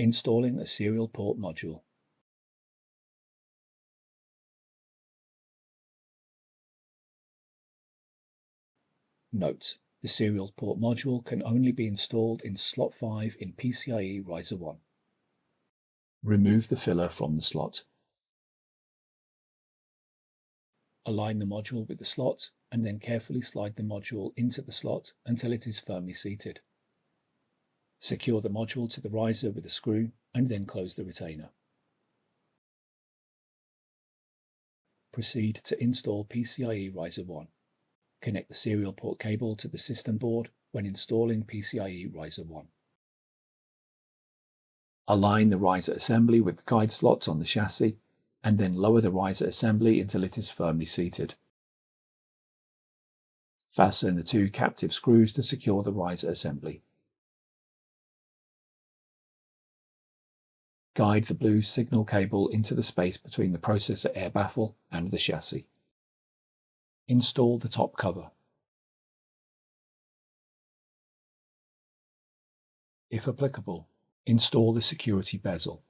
Installing a serial port module. Note: the serial port module can only be installed in slot 5 in PCIe Riser 1. Remove the filler from the slot. Align the module with the slot and then carefully slide the module into the slot until it is firmly seated. Secure the module to the riser with a screw and then close the retainer. Proceed to install PCIe Riser 1. Connect the serial port cable to the system board when installing PCIe Riser 1. Align the riser assembly with the guide slots on the chassis and then lower the riser assembly until it is firmly seated. Fasten the 2 captive screws to secure the riser assembly. Guide the blue signal cable into the space between the processor air baffle and the chassis. Install the top cover. If applicable, install the security bezel.